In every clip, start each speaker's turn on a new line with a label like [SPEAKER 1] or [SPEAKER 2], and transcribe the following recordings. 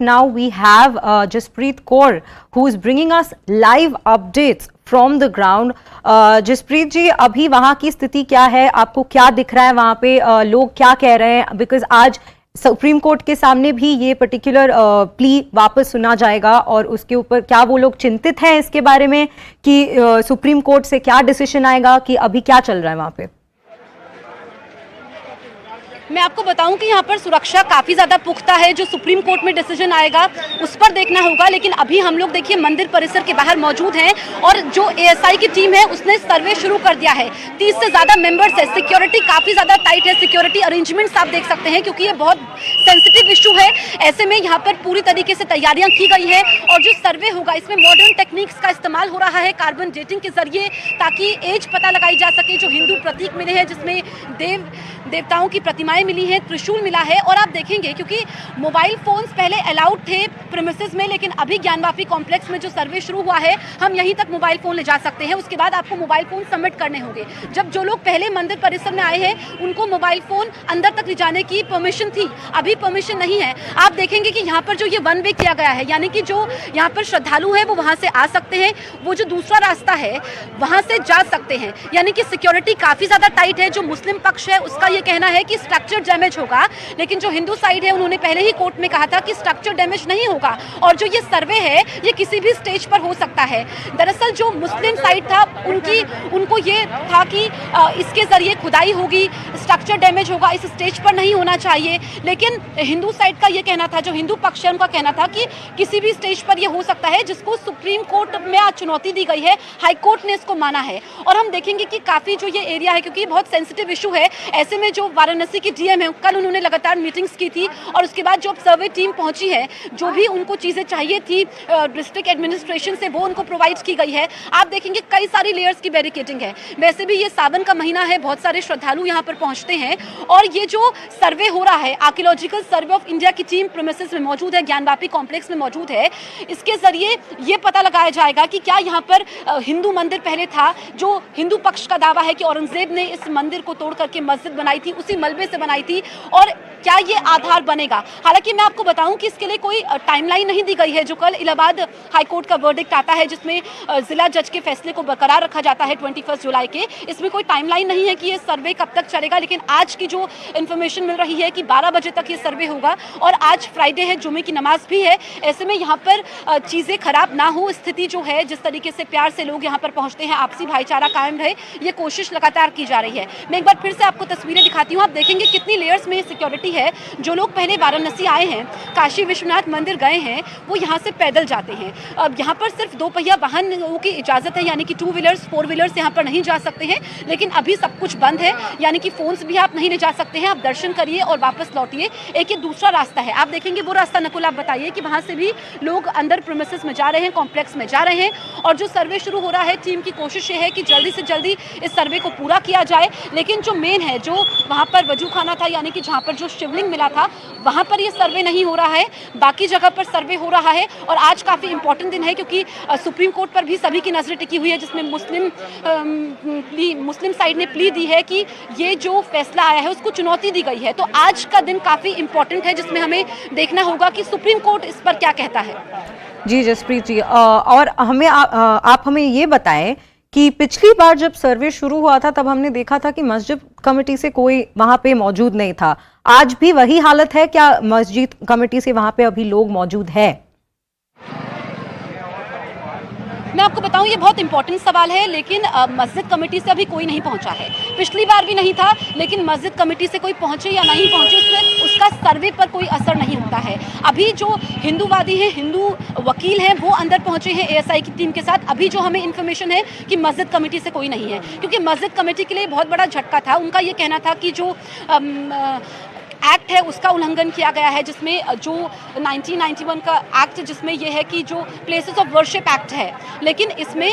[SPEAKER 1] now we have Jaspreet Kaur, who is bringing us live updates from the ground. Jasprit जी, अभी वहां की स्थिति क्या है? आपको क्या दिख रहा है वहां पे? लोग क्या कह रहे हैं? बिकॉज आज सुप्रीम कोर्ट के सामने भी ये पर्टिकुलर प्ली वापस सुना जाएगा और उसके ऊपर क्या वो लोग चिंतित हैं इसके बारे में कि सुप्रीम कोर्ट से क्या डिसीजन आएगा, कि अभी क्या चल रहा है वहां पे?
[SPEAKER 2] मैं आपको बताऊं कि यहाँ पर सुरक्षा काफ़ी ज़्यादा पुख्ता है। जो सुप्रीम कोर्ट में डिसीजन आएगा उस पर देखना होगा, लेकिन अभी हम लोग देखिए मंदिर परिसर के बाहर मौजूद हैं और जो एएसआई की टीम है उसने सर्वे शुरू कर दिया है। 30 से ज़्यादा मेंबर्स है, सिक्योरिटी काफ़ी ज़्यादा टाइट है, सिक्योरिटी अरेंजमेंट्स आप देख सकते हैं क्योंकि ये बहुत सेंसिटिव इशू है। ऐसे में यहाँ पर पूरी तरीके से तैयारियाँ की गई है और जो सर्वे होगा इसमें मॉडर्न टेक्निक्स का इस्तेमाल हो रहा है कार्बन डेटिंग के जरिए, ताकि एज पता लगाई जा सके। जो हिंदू प्रतीक मिले हैं जिसमें देवताओं की प्रतिमाएं मिली हैं, त्रिशूल मिला है। और आप देखेंगे क्योंकि मोबाइल फोन्स पहले अलाउड थे प्रीमिसेस में, लेकिन अभी ज्ञानवापी कॉम्प्लेक्स में जो सर्वे शुरू हुआ है हम यहीं तक मोबाइल फोन ले जा सकते हैं। उसके बाद आपको मोबाइल फोन सबमिट करने होंगे। जब जो लोग पहले मंदिर परिसर में आए हैं उनको मोबाइल फोन अंदर तक ले जाने की परमिशन थी, अभी परमिशन नहीं है। आप देखेंगे कि यहाँ पर जो ये वन वे किया गया है, यानी कि जो यहाँ पर श्रद्धालु है वो वहाँ से आ सकते हैं, वो जो दूसरा रास्ता है वहाँ से जा सकते हैं। यानी कि सिक्योरिटी काफ़ी ज़्यादा टाइट है। जो मुस्लिम पक्ष है उसका ये कहना है कि स्ट्रक्चर डैमेज होगा, लेकिन जो हिंदू साइड है उन्होंने पहले ही कोर्ट में कहा था कि स्ट्रक्चर डैमेज नहीं होगा और जो ये सर्वे है ये किसी भी स्टेज पर हो सकता है। दरअसल जो मुस्लिम साइड था उनको ये था कि इसके जरिए खुदाई होगी, स्ट्रक्चर डैमेज होगा, इस स्टेज पर नहीं होना चाहिए। लेकिन हिंदू साइड का ये कहना था, जो हिंदू पक्ष है उनका कहना था कि किसी भी स्टेज पर ये हो सकता है, जिसको सुप्रीम कोर्ट में आज चुनौती दी गई है। हाई कोर्ट ने इसको माना है और हम देखेंगे कि काफ़ी जो ये एरिया है, क्योंकि बहुत सेंसिटिव इशू है, ऐसे में जो वाराणसी की डीएम है कल उन्होंने लगातार मीटिंग्स की थी और उसके बाद जो सर्वे टीम पहुंची है, जो भी उनको चीज़ें चाहिए थी डिस्ट्रिक्ट एडमिनिस्ट्रेशन से वो उनको प्रोवाइड की गई है। आप देखेंगे कई सारी लेयर्स की बैरिकेडिंग है। वैसे भी ये सावन का महीना है, बहुत सारे श्रद्धालु यहाँ पर पहुँचते हैं और ये जो सर्वे हो रहा है, आर्कियोलॉजिकल सर्वे ऑफ इंडिया की टीम प्रीमिसेस में मौजूद है, ज्ञानवापी कॉम्प्लेक्स में मौजूद है। इसके जरिए ये पता लगाया जाएगा कि क्या यहाँ पर हिंदू मंदिर पहले था। जो हिंदू पक्ष का दावा है कि औरंगजेब ने इस मंदिर को तोड़ करके मस्जिद बनाई थी, उसी मलबे से बनाई थी, और क्या ये आधार बनेगा। हालांकि मैं आपको बताऊं कि इसके लिए कोई टाइमलाइन नहीं दी गई है। जो कल इलाहाबाद हाईकोर्ट का वर्डिक्ट आता है जिसमें जिला जज के फैसले को बरकरार रखा जाता है 21 जुलाई के, इसमें कोई टाइमलाइन नहीं है कि ये सर्वे कब तक चलेगा। लेकिन आज की जो इन्फॉर्मेशन मिल रही है कि 12 बजे तक ये सर्वे होगा और आज फ्राइडे है, जुमे की नमाज भी है। ऐसे में यहाँ पर चीज़ें खराब ना हो, स्थिति जो है जिस तरीके से प्यार से लोग यहाँ पर पहुँचते हैं, आपसी भाईचारा कायम रहे, ये कोशिश लगातार की जा रही है। मैं एक बार फिर से आपको तस्वीरें दिखाती हूँ। आप देखेंगे कितनी लेयर्स में सिक्योरिटी है। जो लोग पहले वाराणसी आए हैं, काशी विश्वनाथ मंदिर गए हैं, वो यहाँ से पैदल जाते हैं। अब यहाँ पर सिर्फ 2 पहिया वाहनों की इजाज़त है, यानी कि 2 व्हीलर्स 4 व्हीलर्स यहाँ पर नहीं जा सकते हैं। लेकिन अभी सब कुछ बंद है, यानी कि फ़ोन्स भी आप नहीं ले जा सकते हैं। आप दर्शन करिए और वापस लौटिए। एक ये दूसरा रास्ता है, आप देखेंगे वो रास्ता। नकुल आप बताइए कि वहाँ से भी लोग अंदर प्रीमिसेस में जा रहे हैं, कॉम्प्लेक्स में जा रहे हैं और जो सर्वे शुरू हो रहा है, टीम की कोशिश ये है कि जल्दी से जल्दी इस सर्वे को पूरा किया जाए। लेकिन जो मेन है, जो वहाँ पर वजू खाना था, यानी कि जहाँ पर जो शिवलिंग मिला था, वहाँ पर ये सर्वे नहीं हो रहा है, बाकी जगह पर सर्वे हो रहा है। और आज काफ़ी इंपॉर्टेंट दिन है क्योंकि सुप्रीम कोर्ट पर भी सभी की नजरें टिकी हुई है, जिसमें मुस्लिम साइड ने प्ली दी है कि ये जो फैसला आया है उसको चुनौती दी गई है। तो आज का दिन काफ़ी इंपॉर्टेंट है, जिसमें हमें देखना होगा कि सुप्रीम कोर्ट इस पर क्या कहता है।
[SPEAKER 1] जी जसप्रीत जी, और हमें आप हमें ये बताएं कि पिछली बार जब सर्वे शुरू हुआ था तब हमने देखा था कि मस्जिद कमेटी से कोई वहां पे मौजूद नहीं था। आज भी वही हालत है क्या? मस्जिद कमेटी से वहां पे अभी लोग मौजूद है?
[SPEAKER 2] मैं आपको बताऊं, ये बहुत इंपॉर्टेंट सवाल है, लेकिन मस्जिद कमेटी से अभी कोई नहीं पहुंचा है। पिछली बार भी नहीं था, लेकिन मस्जिद कमेटी से कोई पहुंचे या नहीं पहुंचे उसका सर्वे पर कोई असर नहीं होता है। अभी जो हिंदूवादी हैं, हिंदू वकील हैं, वो अंदर पहुंचे हैं एएसआई की टीम के साथ। अभी जो हमें इन्फॉर्मेशन है कि मस्जिद कमेटी से कोई नहीं है, क्योंकि मस्जिद कमेटी के लिए बहुत बड़ा झटका था। उनका ये कहना था कि जो एक्ट है उसका उल्लंघन किया गया है, जिसमें जो 1991 का एक्ट, जिसमें यह है कि जो प्लेसेस ऑफ वर्शिप एक्ट है, लेकिन इसमें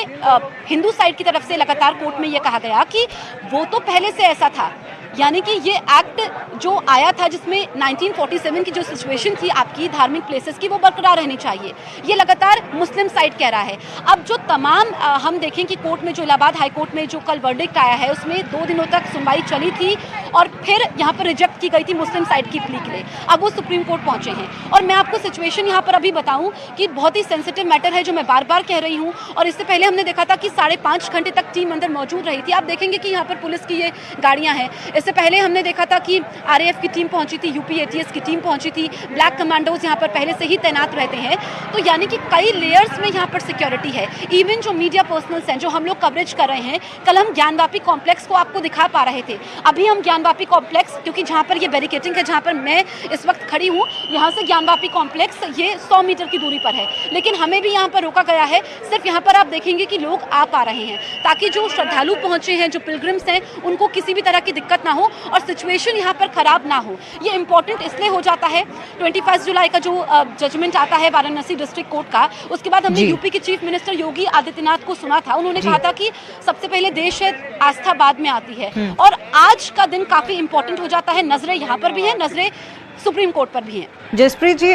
[SPEAKER 2] हिंदू साइड की तरफ से लगातार कोर्ट में यह कहा गया कि वो तो पहले से ऐसा था, यानी कि ये एक्ट जो आया था जिसमें 1947 की जो सिचुएशन थी आपकी धार्मिक प्लेसेस की, वो बरकरार रहनी चाहिए, ये लगातार मुस्लिम साइड कह रहा है। अब जो तमाम हम देखें कि कोर्ट में जो इलाहाबाद हाई कोर्ट में जो कल वर्डिक्ट आया है उसमें 2 दिनों तक सुनवाई चली थी और फिर यहाँ पर रिजेक्ट की गई थी मुस्लिम साइड की प्ली के लिए। अब वो सुप्रीम कोर्ट पहुंचे हैं और मैं आपको सिचुएशन यहाँ पर अभी बताऊं कि बहुत ही सेंसिटिव मैटर है जो मैं बार बार कह रही हूँ। और इससे पहले हमने देखा था कि 5.5 घंटे तक टीम अंदर मौजूद रही थी। आप देखेंगे कि यहाँ पर पुलिस की ये गाड़ियाँ हैं। इससे पहले हमने देखा था कि RAF की टीम पहुंची थी, UP ATS की टीम पहुंची थी, ब्लैक कमांडोज यहाँ पर पहले से ही तैनात रहते हैं। तो यानी कि कई लेयर्स में यहाँ पर सिक्योरिटी है। इवन जो मीडिया पर्सनल्स हैं जो हम लोग कवरेज कर रहे हैं, कल हम ज्ञानवापी कॉम्प्लेक्स को आपको दिखा पा रहे थे। अभी हम ज्ञानवापी कॉम्प्लेक्स, क्योंकि जहाँ पर ये बैरिकेटिंग है, जहाँ पर मैं इस वक्त खड़ी हूँ, यहाँ से ज्ञानवापी कॉम्प्लेक्स ये 100 मीटर की दूरी पर है, लेकिन हमें भी यहाँ पर रोका गया है। सिर्फ यहाँ पर आप देखेंगे कि लोग आ पा रहे हैं ताकि जो श्रद्धालु पहुंचे हैं, जो पिलग्रिम्स हैं, उनको किसी भी तरह की दिक्कत ना हो और सिचुएशन यहाँ पर खराब ना हो। ये इंपॉर्टेंट इसलिए हो जाता है 21 जुलाई का जो जजमेंट आता है वाराणसी डिस्ट्रिक्ट कोर्ट का, उसके बाद हमने यूपी के चीफ मिनिस्टर योगी आदित्यनाथ को सुना था। उन्होंने कहा था कि सबसे पहले देश है, आस्था बाद में आती है। और आज का दिन काफी इंपॉर्टेंट हो जाता है। नजरें यहाँ पर भी हैं, नजरें सुप्रीम कोर्ट पर भी हैं।
[SPEAKER 1] Jaspreet ji,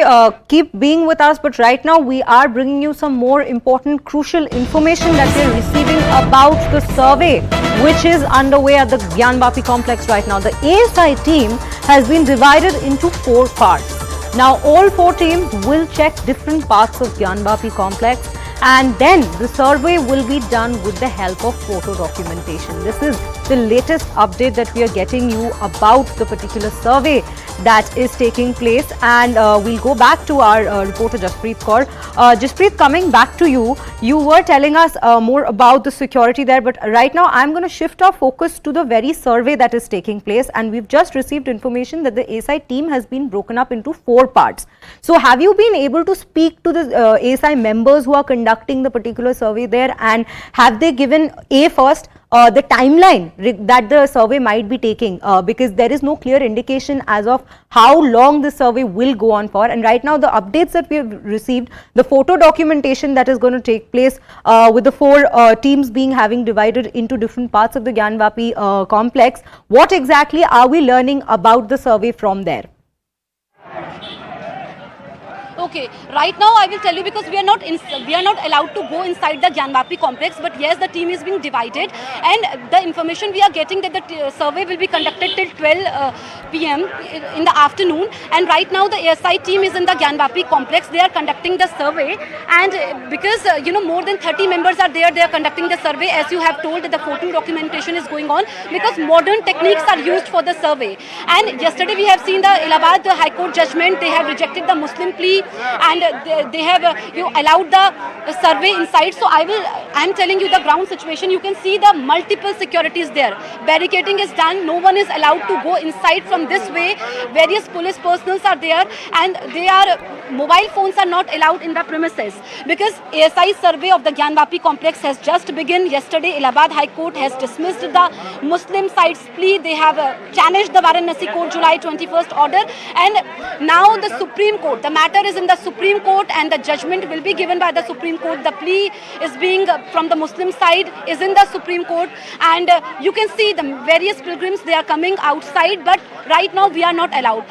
[SPEAKER 1] keep being with us, but right now we are bringing you some more important, crucial information that we are receiving about the survey which is underway at the Gyanvapi complex right now. The ASI team has been divided into 4 parts. Now all 4 teams will check different parts of Gyanvapi complex, and then the survey will be done with the help of photo documentation. This is the latest update that we are getting you about the particular survey that is taking place, and we'll go back to our reporter Jaspreet Kaur. Jaspreet, coming back to you, you were telling us more about the security there, but right now I'm going to shift our focus to the very survey that is taking place, and we've just received information that the ASI team has been broken up into 4 parts. So have you been able to speak to the ASI members who are conducting the particular survey there, and have they given first the timeline that the survey might be taking, because there is no clear indication as of how long the survey will go on for. And right now the updates that we have received, the photo documentation that is going to take place with the 4 teams having divided into different parts of the Gyanvapi complex, what exactly are we learning about the survey from there?
[SPEAKER 2] Okay, right now I will tell you, because we are not allowed to go inside the Gyanvapi complex, but yes, the team is being divided, and the information we are getting that the survey will be conducted till 12 p.m. in the afternoon. And right now the ASI team is in the Gyanvapi complex. They are conducting the survey, and because more than 30 members are there, they are conducting the survey. As you have told, the photo documentation is going on because modern techniques are used for the survey. And yesterday we have seen the Allahabad High Court judgment. They have rejected the Muslim plea, and they have allowed the survey inside. So I am telling you the ground situation. You can see the multiple securities there. Barricading is done. No one is allowed to go inside from this way. Various police personals are there, and mobile phones are not allowed in the premises, because ASI survey of the Gyanvapi complex has just begun. Yesterday Allahabad High Court has dismissed the Muslim side's plea. They have challenged the Varanasi Court July 21st order, and now the Supreme Court, the matter is in the Supreme Court, and the judgment will be given by the Supreme Court. The plea is being from the Muslim side is in the Supreme Court, and you can see the various pilgrims, they are coming outside, but right now we are not allowed.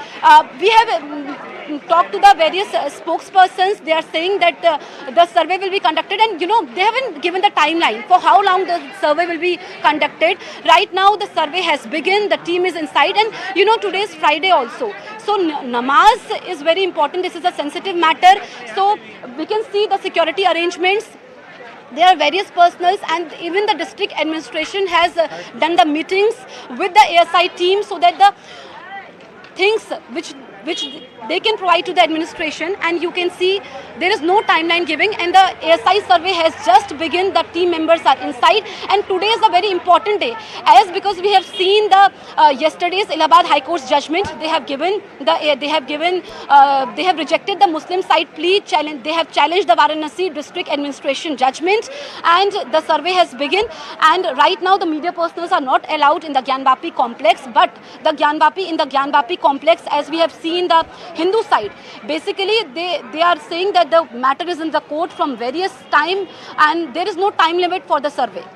[SPEAKER 2] We have talked to the various spokespersons. They are saying that the survey will be conducted, and they haven't given the timeline for how long the survey will be conducted. Right now the survey has begun, the team is inside, and today is Friday also, so namaz is very important. This is a sensitive matter, so we can see the security arrangements. There are various personals, and even the district administration has done the meetings with the ASI team so that the things which they can provide to the administration, and you can see there is no timeline giving, and the ASI survey has just begun. The team members are inside, and today is a very important day, because we have seen the yesterday's Allahabad High Court's judgment. They have rejected the Muslim side plea. They have challenged the Varanasi district administration judgment, and the survey has begun. And right now the media personals are not allowed in the Gyanvapi complex, but in the Gyanvapi complex, as we have seen the Hindu side, basically they are saying that the matter is in the court from various time, and there is no time limit for the survey.